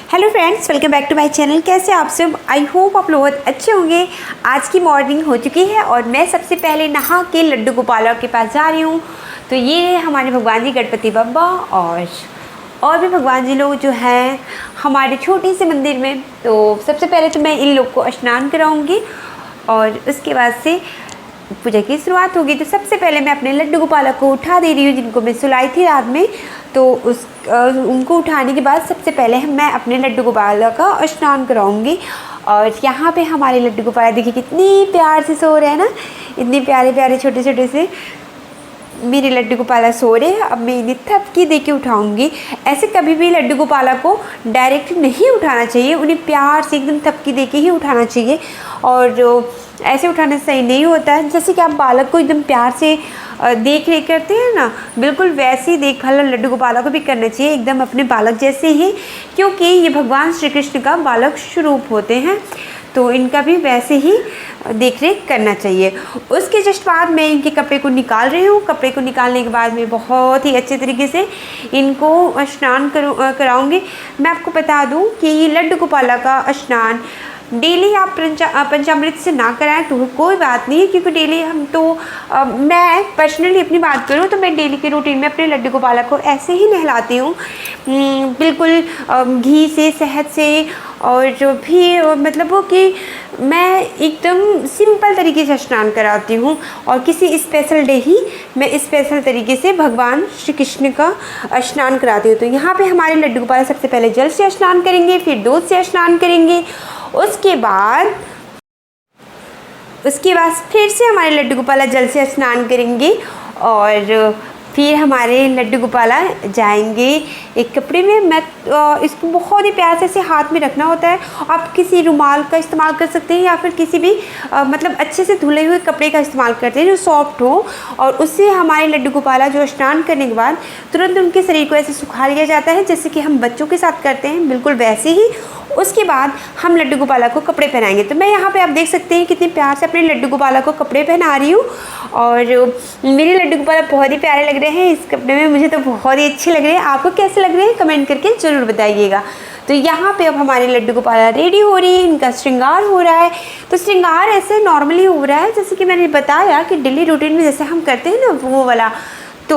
Hello friends, welcome back to my channel. कैसे आप सब? आई होप आप लोग बहुत अच्छे होंगे। आज की मॉर्निंग हो चुकी है और मैं सबसे पहले नहा के लड्डू गोपाला के पास जा रही हूँ। तो ये है हमारे भगवान जी गणपति बप्पा और भी भगवान जी लोग जो हैं हमारे छोटे से मंदिर में। तो सबसे पहले तो मैं इन लोग को स्नान कराऊँगी और उसके बाद से पूजा की शुरुआत होगी। तो सबसे पहले मैं अपने लड्डू गोपाला को उठा दे रही हूँ, जिनको मैं सुलाई थी रात में। तो उनको उठाने के बाद सबसे पहले मैं अपने लड्डू गोपाला का स्नान कराऊंगी। और यहाँ पे हमारे लड्डू गोपाला देखिए कितनी प्यार से सो रहे हैं ना, इतने प्यारे प्यारे छोटे छोटे से मेरे लड्डू गोपाला सो रहे हैं। अब मैं इन्हें थपकी दे के उठाऊँगी। ऐसे कभी भी लड्डू गोपाला को डायरेक्ट नहीं उठाना चाहिए, उन्हें प्यार से एकदम थपकी दे के ही उठाना चाहिए। और ऐसे उठाना सही नहीं होता है। जैसे कि आप बालक को एकदम प्यार से देख रेख करते हैं ना, बिल्कुल वैसे ही देखभाल लड्डू गोपाला को भी करना चाहिए, एकदम अपने बालक जैसे ही, क्योंकि ये भगवान श्री कृष्ण का बालक स्वरूप होते हैं। तो इनका भी वैसे ही देख रेख करना चाहिए। उसके जस्ट बाद मैं इनके कपड़े को निकाल रही हूँ। कपड़े को निकालने के बाद मैं बहुत ही अच्छे तरीके से इनको स्नान कराऊँगी। मैं आपको बता दूँ कि ये लड्डू गोपाला का स्नान डेली आप पंचामृत से ना कराएं तो कोई बात नहीं है, क्योंकि डेली हम तो मैं पर्सनली अपनी बात करूँ तो मैं डेली के रूटीन में अपने लड्डू गोपाला को ऐसे ही नहलाती हूँ, बिल्कुल घी से, शहद से। और जो भी मतलब वो कि मैं एकदम सिंपल तरीके से स्नान कराती हूँ। और किसी स्पेशल डे ही मैं स्पेशल तरीके से भगवान श्री कृष्ण का स्नान कराती हूँ। तो यहाँ पे हमारे लड्डू गोपाला सबसे पहले जल से स्नान करेंगे, फिर दूध से स्नान करेंगे। उसके बाद फिर से हमारे लड्डू गोपाला जल से स्नान करेंगे और फिर हमारे लड्डू गोपाला जाएंगे एक कपड़े में। मैं इसको बहुत ही प्यार से ऐसे हाथ में रखना होता है। आप किसी रुमाल का इस्तेमाल कर सकते हैं या फिर किसी भी मतलब अच्छे से धुले हुए कपड़े का इस्तेमाल करते हैं जो सॉफ्ट हो। और उससे हमारे लड्डू गोपाला जो स्नान करने के बाद तुरंत उनके शरीर को ऐसे सुखा लिया जाता है, जैसे कि हम बच्चों के साथ करते हैं, बिल्कुल वैसे ही। उसके बाद हम लड्डू गोपाला को कपड़े पहनाएंगे। तो मैं यहाँ पे आप देख सकते हैं कितने प्यार से अपने लड्डू गोपाला को कपड़े पहना रही हूँ। और मेरे लड्डू गोपाला बहुत ही प्यारे लग रहे हैं इस कपड़े में, मुझे तो बहुत ही अच्छे लग रहे हैं। आपको कैसे लग रहे हैं कमेंट करके ज़रूर बताइएगा। तो यहाँ पे अब हमारे लड्डू गोपाला रेडी हो रही है, इनका श्रृंगार हो रहा है। तो श्रृंगार ऐसे नॉर्मली हो रहा है जैसे कि मैंने बताया कि डेली रूटीन में जैसे हम करते हैं ना वो वाला। तो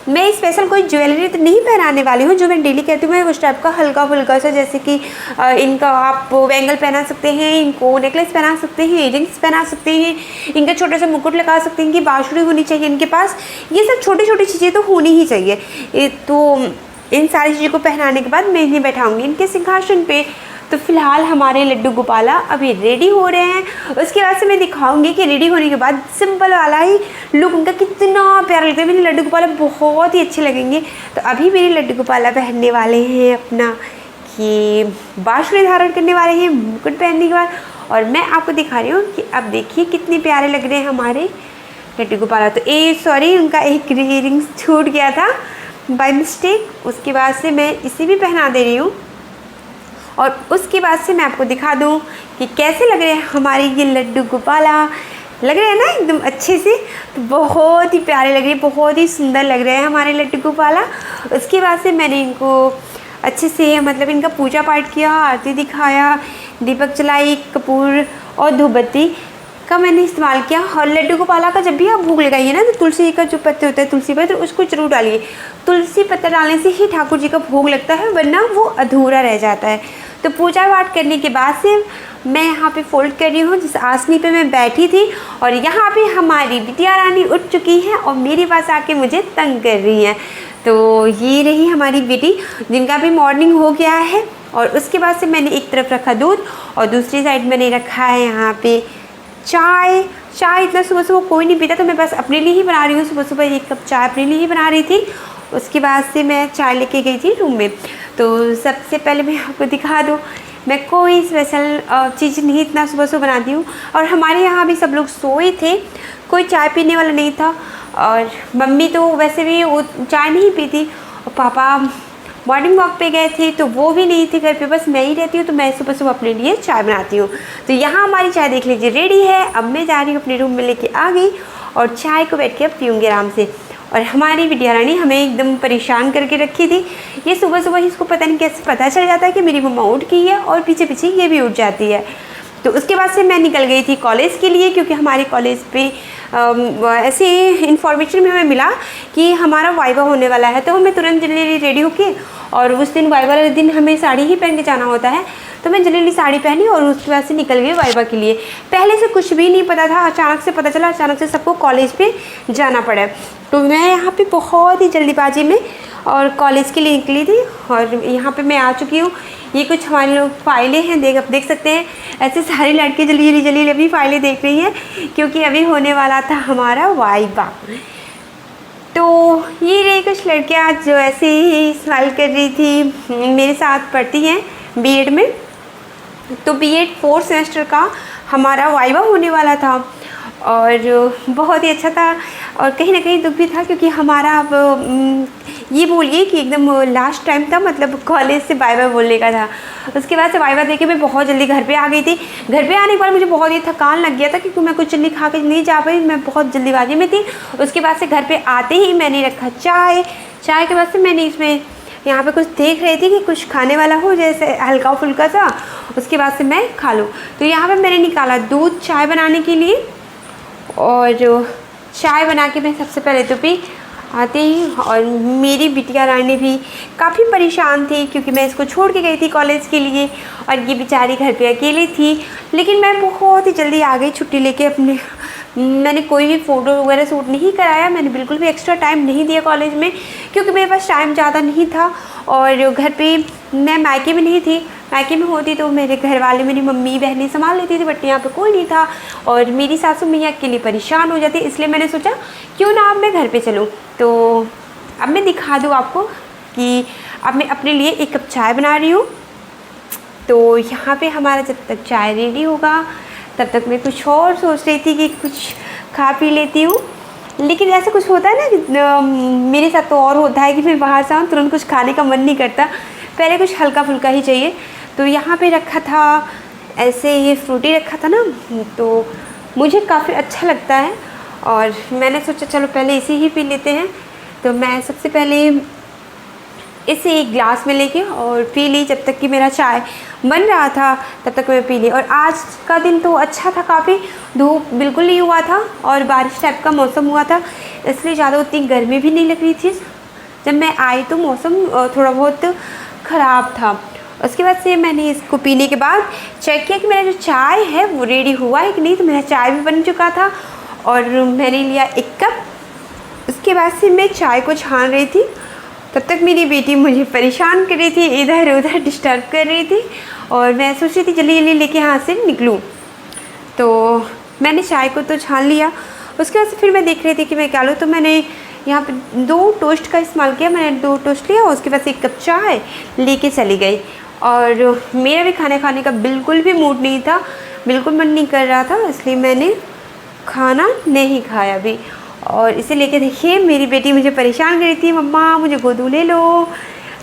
मैं स्पेशल कोई ज्वेलरी तो नहीं पहनाने वाली हूँ, जो मैं डेली कहती हूँ मैं उस टाइप का हल्का फुल्का सा, जैसे कि इनका आप बैंगल पहना सकते हैं, इनको नेकलेस पहना सकते हैं, इयरिंग्स पहना सकते हैं, इनका छोटा सा मुकुट लगा सकते हैं, इनकी बांसुरी होनी चाहिए इनके पास। ये सब छोटी छोटी चीज़ें तो होनी ही चाहिए। तो इन सारी चीज़ों को पहनाने के बाद मैं इन्हें बैठाऊँगी इनके सिंहासन पे। तो फिलहाल हमारे लड्डू गोपाला अभी रेडी हो रहे हैं। उसके बाद से मैं दिखाऊंगी कि रेडी होने के बाद सिंपल वाला ही लुक उनका कितना प्यारा लगता है। मेरे लड्डू गोपाला बहुत ही अच्छे लगेंगे। तो अभी मेरे लड्डू गोपाला पहनने वाले हैं अपना कि बांसुरी धारण करने वाले हैं मुकुट पहनने के बाद। और मैं आपको दिखा रही हूँ कि अब देखिए कितने प्यारे लग रहे हैं हमारे लड्डू गोपाला। तो सॉरी, उनका एक इयरिंग्स छूट गया था बाय मिस्टेक। उसके बाद से मैं इसे भी पहना दे रही हूँ। और उसके बाद से मैं आपको दिखा दूँ कि कैसे लग रहे हैं हमारे ये लड्डू गोपाला। लग रहे हैं ना एकदम अच्छे से, तो बहुत ही प्यारे लग रहे हैं, बहुत ही सुंदर लग रहे हैं हमारे लड्डू गोपाला। उसके बाद से मैंने इनको अच्छे से मतलब इनका पूजा पाठ किया, आरती दिखाया, दीपक जलाई, कपूर और धूपबत्ती का मैंने इस्तेमाल किया। और लड्डू गोपाला का जब भी आप भोग लगाइए ना, तो तुलसी का जो पत्ते होते हैं, तुलसी पत्र, उसको जरूर डालिए। तुलसी पत्ता डालने से ही ठाकुर जी का भोग लगता है, वरना वो अधूरा रह जाता है। तो पूजा पाठ करने के बाद से मैं यहाँ पे फोल्ड कर रही हूँ जिस आसनी पे मैं बैठी थी। और यहाँ पे हमारी बिटिया रानी उठ चुकी हैं और मेरे पास आके मुझे तंग कर रही हैं। तो ये रही हमारी बेटी, जिनका भी मॉर्निंग हो गया है। और उसके बाद से मैंने एक तरफ रखा दूध और दूसरी साइड मैंने रखा है यहाँ पे चाय। इतना सुबह सुबह कोई नहीं पीता, तो मैं बस अपने लिए ही बना रही हूँ। सुबह सुबह एक कप चाय अपने लिए ही बना रही थी। उसके बाद से मैं चाय लेके गई थी रूम में। तो सबसे पहले मैं आपको दिखा दूँ, मैं कोई स्पेशल चीज़ नहीं इतना सुबह सुबह बनाती हूँ। और हमारे यहाँ भी सब लोग सोए थे, कोई चाय पीने वाला नहीं था। और मम्मी तो वैसे भी वो चाय नहीं पीती, और पापा मॉर्निंग वॉक पे गए थे तो वो भी नहीं थे घर पे, बस मैं ही रहती हूँ। तो मैं सुबह सुबह अपने लिए चाय बनाती हूँ। तो यहाँ हमारी चाय देख लीजिए रेडी है। अब मैं जा रही हूँ अपने रूम में, लेके आ गई और चाय को बैठ के अब पीऊँगी आराम से। और हमारी बिटिया रानी हमें एकदम परेशान करके रखी थी। ये सुबह सुबह ही इसको पता नहीं कैसे पता चल जाता है कि मेरी मम्मा उठ गई है, और पीछे पीछे ये भी उठ जाती है। तो उसके बाद से मैं निकल गई थी कॉलेज के लिए, क्योंकि हमारे कॉलेज पे ऐसे इन्फॉर्मेशन में हमें मिला कि हमारा वाइवा होने वाला है। तो हमें तुरंत जल्दी रेडी होके, और उस दिन वाइवा वाले दिन हमें साड़ी ही पहन के जाना होता है, तो मैं जल्दी साड़ी पहनी और उसके बाद से निकल गई वाइवा के लिए। पहले से कुछ भी नहीं पता था, अचानक से पता चला, अचानक से सबको कॉलेज पे जाना पड़ा। तो मैं यहाँ पे बहुत ही जल्दीबाजी में और कॉलेज के लिए निकली थी, और यहाँ पे मैं आ चुकी हूँ। ये कुछ हमारी लोग फाइलें हैं, देख सकते हैं। ऐसे सारी लड़के जल्दी अपनी फाइलें देख रही हैं, क्योंकि अभी होने वाला था हमारा वाइवा। तो ये रही कुछ लड़कियाँ जो ऐसे ही स्माइल कर रही थी, मेरे साथ पढ़ती हैं बीएड में। तो बीएड 4th सेमेस्टर का हमारा वाइवा होने वाला था, और बहुत ही अच्छा था, और कहीं ना कहीं दुख भी था, क्योंकि हमारा अब ये बोलिए कि एकदम लास्ट टाइम था, मतलब कॉलेज से बाय बाय बोलने का था। उसके बाद से वाइवा देके मैं बहुत जल्दी घर पे आ गई थी। घर पे आने के बाद मुझे बहुत ही थकान लग गया था, क्योंकि मैं कुछ जल्दी खा के नहीं जा पाई, मैं बहुत जल्दीबाजी में थी। उसके बाद से घर पे आते ही मैंने रखा चाय के बाद से मैंने इसमें यहाँ पे कुछ देख रही थी कि कुछ खाने वाला हो, जैसे हल्का फुल्का सा, उसके बाद से मैं खा लूँ। तो यहाँ पे मैंने निकाला दूध चाय बनाने के लिए, और चाय बना के मैं सबसे पहले तो पी आते ही। और मेरी बिटिया रानी भी काफ़ी परेशान थी, क्योंकि मैं इसको छोड़ के गई थी कॉलेज के लिए, और ये बेचारी घर पे अकेली थी। लेकिन मैं बहुत ही जल्दी आ गई छुट्टी लेके अपने। मैंने कोई भी फ़ोटो वगैरह शूट नहीं कराया, मैंने बिल्कुल भी एक्स्ट्रा टाइम नहीं दिया कॉलेज में, क्योंकि मेरे पास टाइम ज़्यादा नहीं था। और घर पे मैं मायके में नहीं थी, मायके में होती तो मेरे घर वाले, मेरी मम्मी बहनें संभाल लेती थी, बट यहाँ पे कोई नहीं था, और मेरी सासू मैया के लिए परेशान हो जाती। इसलिए मैंने सोचा क्यों ना अब मैं घर पे चलूँ। तो अब मैं दिखा दूँ आपको कि अब मैं अपने लिए 1 कप चाय बना रही हूँ। तो यहाँ पे हमारा जब तक चाय रेडी होगा, तब तक मैं कुछ और सोच रही थी कि कुछ खा पी लेती हूँ। लेकिन ऐसा कुछ होता है ना कि मेरे साथ तो और होता है कि मैं बाहर से आऊँ तुरंत कुछ खाने का मन नहीं करता, पहले कुछ हल्का फुल्का ही चाहिए। तो यहाँ पे रखा था ऐसे ये फ्रूटी रखा था ना, तो मुझे काफ़ी अच्छा लगता है, और मैंने सोचा चलो पहले इसे ही पी लेते हैं। तो मैं सबसे पहले इसे एक ग्लास में लेके और पी ली। जब तक कि मेरा चाय बन रहा था तब तक मैं पी ली। और आज का दिन तो अच्छा था, काफ़ी धूप बिल्कुल नहीं हुआ था, और बारिश टाइप का मौसम हुआ था, इसलिए ज़्यादा उतनी गर्मी भी नहीं लग रही थी। जब मैं आई तो मौसम थोड़ा बहुत ख़राब था। उसके बाद से मैंने इसको पीने के बाद चेक किया कि मेरा जो चाय है वो रेडी हुआ है कि नहीं। तो मेरा चाय भी बन चुका था, और मैंने लिया 1 कप। उसके बाद से मैं चाय को छान रही थी, तब तक मेरी बेटी मुझे परेशान कर रही थी, इधर उधर डिस्टर्ब कर रही थी, और मैं सोच रही थी जल्दी जल्दी लेके यहाँ से निकलूँ। तो मैंने चाय को तो छान लिया। उसके बाद से फिर मैं देख रही थी कि मैं क्या लूँ। तो मैंने यहाँ पे 2 टोस्ट का इस्तेमाल किया। मैंने 2 टोस्ट लिया, उसके बाद 1 कप चाय लेके चली गई। और मेरा भी खाना खाने का बिल्कुल भी मूड नहीं था, बिल्कुल मन नहीं कर रहा था, इसलिए मैंने खाना नहीं खाया भी। और इसे लेके देखिए मेरी बेटी मुझे परेशान कर रही थी, मम्मा मुझे गोदू ले लो,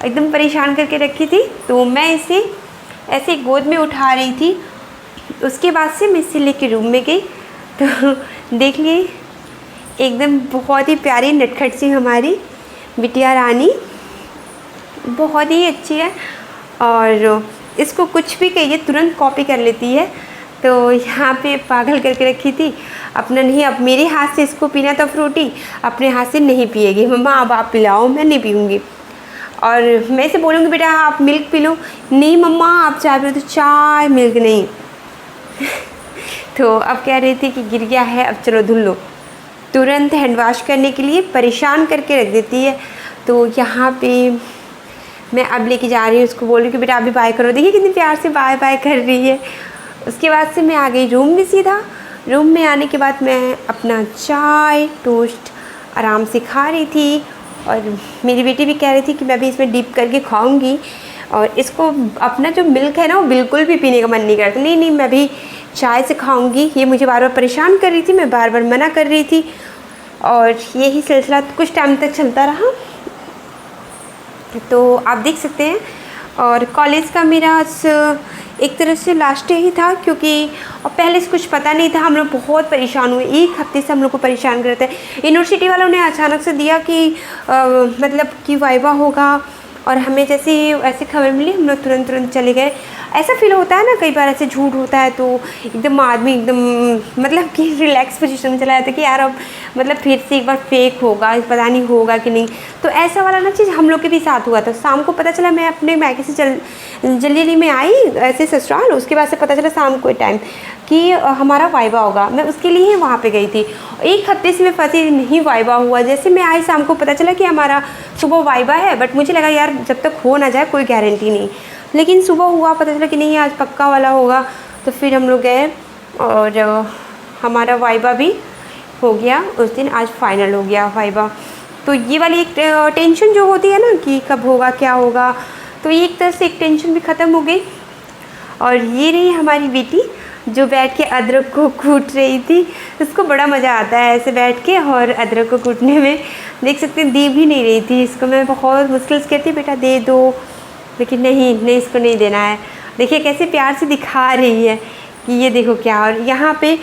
एकदम परेशान करके रखी थी। तो मैं इसे ऐसे गोद में उठा रही थी। उसके बाद से मैं इसे लेके रूम में गई। तो देख लिए एकदम बहुत ही प्यारी नटखट सी हमारी बिटिया रानी, बहुत ही अच्छी है, और इसको कुछ भी कहिए तुरंत कॉपी कर लेती है। तो यहाँ पे पागल करके रखी थी अपना, नहीं अब मेरे हाथ से इसको पीना था फ्रूटी, अपने हाथ से नहीं पिएगी। मम्मा अब आप पिलाओ, मैं नहीं पीऊँगी। और मैं इसे बोलूँगी बेटा आप मिल्क पी लो, नहीं मम्मा आप चाय पी लो, तो चाय मिल्क नहीं। तो अब कह रही थी कि गिर गया है, अब चलो धुल लो। तुरंत हैंड वॉश करने के लिए परेशान करके रख देती है। तो यहाँ पे मैं अब लेके जा रही हूँ, उसको बोल रही हूँ कि बेटा अभी बाय करो। देखिए कितनी प्यार से बाय बाय कर रही है। उसके बाद से मैं आ गई रूम में सीधा। रूम में आने के बाद मैं अपना चाय टोस्ट आराम से खा रही थी, और मेरी बेटी भी कह रही थी कि मैं भी इसमें डिप करके खाऊंगी। और इसको अपना जो मिल्क है ना वो बिल्कुल भी पीने का मन नहीं करता, नहीं मैं भी चाय से खाऊंगी। ये मुझे बार बार परेशान कर रही थी, मैं बार बार मना कर रही थी, और यही सिलसिला कुछ टाइम तक चलता रहा। तो आप देख सकते हैं। और कॉलेज का मेरा एक तरह से लास्ट डे ही था, क्योंकि और पहले से कुछ पता नहीं था। हम लोग बहुत परेशान हुए, एक हफ्ते से हम लोग को परेशान कर रहे थे। यूनिवर्सिटी वालों ने अचानक से दिया कि मतलब कि वाइवा होगा, और हमें जैसे ऐसी खबर मिली हम लोग तुरंत चले गए। ऐसा फील होता है ना कई बार, ऐसे झूठ होता है तो एकदम आदमी एकदम मतलब कि रिलैक्स पोजीशन में चला जाता है कि यार अब मतलब फिर से एक बार फेक होगा, पता नहीं होगा कि नहीं। तो ऐसा वाला ना चीज़ हम लोग के भी साथ हुआ था। शाम को पता चला, मैं अपने मैके से जल्दी में आई ऐसे ससुराल, उसके बाद से पता चला शाम को टाइम कि हमारा वाइवा होगा। मैं उसके लिए ही वहाँ पे गई थी। एक हफ्ते से मैं फंसी नहीं, वाइवा हुआ। जैसे मैं आई शाम को पता चला कि हमारा सुबह वाइवा है, बट मुझे लगा यार जब तक हो ना जाए कोई गारंटी नहीं। लेकिन सुबह हुआ, पता चला कि नहीं आज पक्का वाला होगा। तो फिर हम लोग गए और हमारा वाइवा भी हो गया उस दिन। आज फाइनल हो गया वाइवा। तो ये वाली एक टेंशन जो होती है ना कि कब होगा क्या होगा, तो ये एक तरह से एक टेंशन भी ख़त्म हो गई। और ये रही हमारी बेटी जो बैठ के अदरक को कूट रही थी। इसको बड़ा मज़ा आता है ऐसे बैठ के और अदरक को कूटने में। देख सकते हैं दे भी नहीं रही थी इसको, मैं बहुत मुश्किल से कहती बेटा दे दो, लेकिन नहीं इसको नहीं देना है। देखिए कैसे प्यार से दिखा रही है कि ये देखो क्या। और यहाँ पे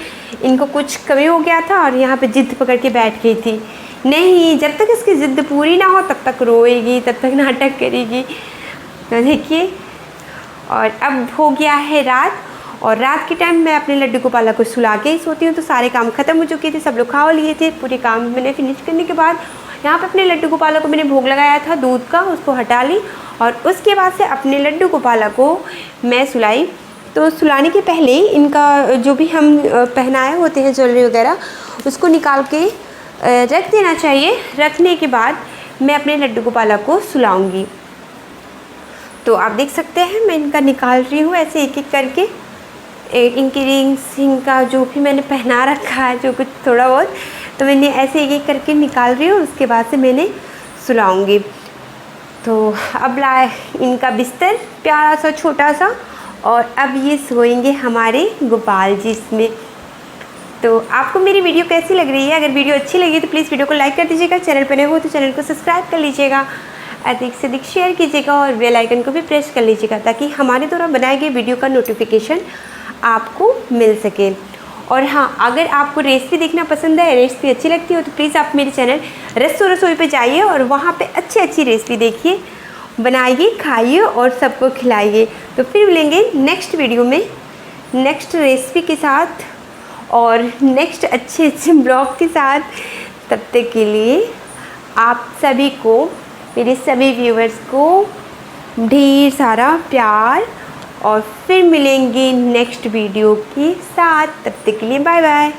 इनको कुछ कमी हो गया था और यहाँ पे जिद पकड़ के बैठ गई थी। नहीं, जब तक इसकी ज़िद पूरी ना हो तब तक रोएगी, तब तक नाटक करेगी। तो देखिए, और अब हो गया है रात, और रात के टाइम मैं अपने लड्डू गोपाला को सुला के ही सोती हूँ। तो सारे काम ख़त्म हो चुके थे, सब लोग खा लिए थे। पूरे काम मैंने फिनिश करने के बाद यहाँ पे अपने लड्डू गोपाला को मैंने भोग लगाया था दूध का, उसको हटा ली। और उसके बाद से अपने लड्डू गोपाला को मैं सुलाई। तो सुलाने के पहले इनका जो भी हम पहनाए होते हैं ज्वेलरी वगैरह, उसको निकाल के रख देना चाहिए। रखने के बाद मैं अपने लड्डू गोपाला को सुलाऊँगी। तो आप देख सकते हैं मैं इनका निकाल रही हूँ ऐसे एक एक करके। इनकी रिंग्स, इनका जो भी मैंने पहना रखा है जो कुछ थोड़ा बहुत, तो मैंने ऐसे एक एक करके निकाल रही हूँ। उसके बाद से मैंने सुलाऊंगी। तो अब लाए इनका बिस्तर प्यारा सा छोटा सा, और अब ये सोएंगे हमारे गोपाल जी इसमें। तो आपको मेरी वीडियो कैसी लग रही है? अगर वीडियो अच्छी लगी तो प्लीज़ वीडियो को लाइक कर दीजिएगा। चैनल पर नए हो तो चैनल को सब्सक्राइब कर लीजिएगा, अधिक से अधिक शेयर कीजिएगा और बेल आइकन को भी प्रेस कर लीजिएगा, ताकि हमारे द्वारा बनाए गए वीडियो का नोटिफिकेशन आपको मिल सके। और हाँ, अगर आपको रेसिपी देखना पसंद है, रेसिपी अच्छी लगती हो, तो प्लीज़ आप मेरे चैनल रसो रसोई पे जाइए और वहाँ पे अच्छी रेसिपी देखिए, बनाइए, खाइए और सबको खिलाइए। तो फिर मिलेंगे नेक्स्ट वीडियो में नेक्स्ट रेसिपी के साथ और नेक्स्ट अच्छे ब्लॉग के साथ। तब तक के लिए आप सभी को, मेरे सभी व्यूअर्स को ढेर सारा प्यार, और फिर मिलेंगे नेक्स्ट वीडियो के साथ। तब तक के लिए बाय बाय।